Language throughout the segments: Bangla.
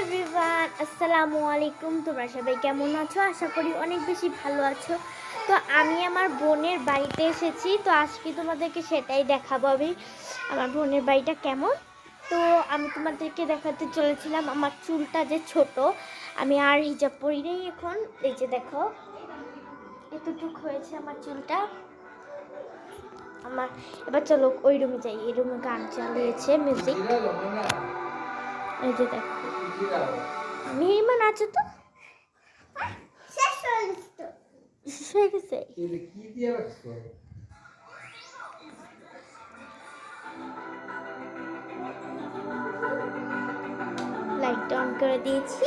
এভরিওয়ান, আসসালামু আলাইকুম। তোমরা সবাই কেমন আছো? আশা করি অনেক বেশি ভালো আছো। তো আমি আমার বোনের বাড়িতে এসেছি, তো আজকে তোমাদেরকে সেটাই দেখাবো। আমি আমার বোনের বাড়িটা কেমন, তো আমি তোমাদেরকে দেখাতে চলেছিলাম আমার চুলটা যে ছোট, আমি আর হিজাব পরি নেই এখন। এই যে দেখো, এতটুক হয়েছে আমার চুলটা। আমার এবার চলো ওই রুমে যাই। এই রুমে গান চালিয়েছে, মিউজিক। এই যে দেখো, মেহমান আছে তো, শেষ হয়ে গেছে। লাইট অন করে দিয়েছি।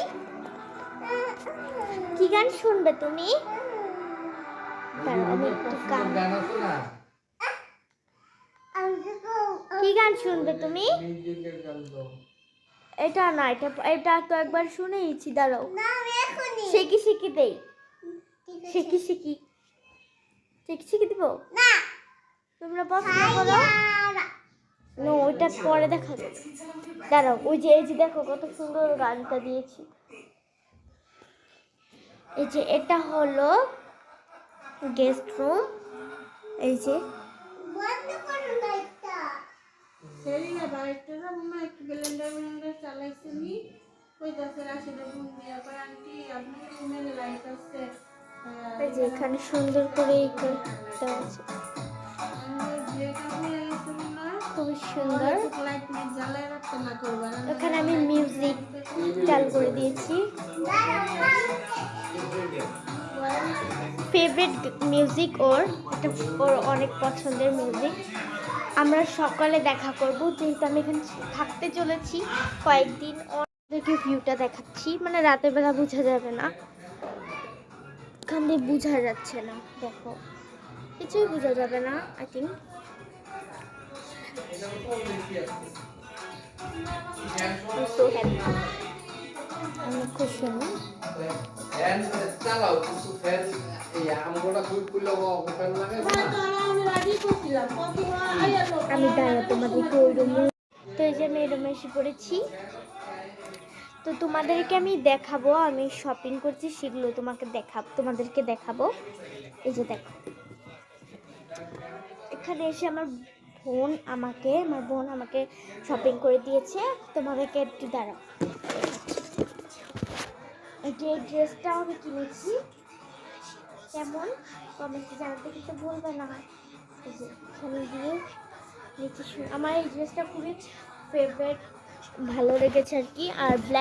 কি গান শুনবে তুমি? কি গান শুনবে তুমি? এটা না, এটা তো একবার শুনেইছি। দাঁড়াও, শেকি শেকি দেই। শেকি শেকি দিব না, তোমরা পছন্দ করো। নো, ওইটা পরে দেখা যাবে। দাঁড়াও, ওই যে এই যে দেখো কত সুন্দর গানটা দিয়েছি। এই যে এটা হলো গেস্ট রুম। এই যে এখানে সুন্দর করে খুবই সুন্দর। এখানে আমি মিউজিক চালু করে দিয়েছি। ফেভারিট মিউজিক ওর অনেক পছন্দের মিউজিক। আমরা সকালে দেখা করব, যেহেতু আমি এখানে থাকতে চলেছি কয়েকদিন। ওদেরকে ভিউটা দেখাচ্ছি, মানে রাতের বেলা বোঝা যাবে না, এখান দিয়ে বোঝা যাচ্ছে না। দেখো, কিছুই বোঝা যাবে না। আই থিঙ্ক সো হ্যাপি, আমি খুশি। আমি দাঁড়া তোমাদেরকে ওই রুমে, তো এই যে আমি এই রুমে এসে পড়েছি। তো তোমাদেরকে আমি দেখাবো, আমি শপিং করছি সেগুলো তোমাদেরকে দেখাবো। এই যে দেখো, এখানে এসে আমার বোন আমাকে শপিং করে দিয়েছে। তোমাদেরকে একটু দাঁড়াও, এই যে ড্রেসটা আমি কিনেছি, কেমন কমেন্টে জানাতে কিন্তু বলবে না। এই যে এখানে দিয়ে নিচে আমার এই ড্রেসটা খুবই ফেভারিট, ভালো লেগেছে আর কি। আর ব্ল্যাক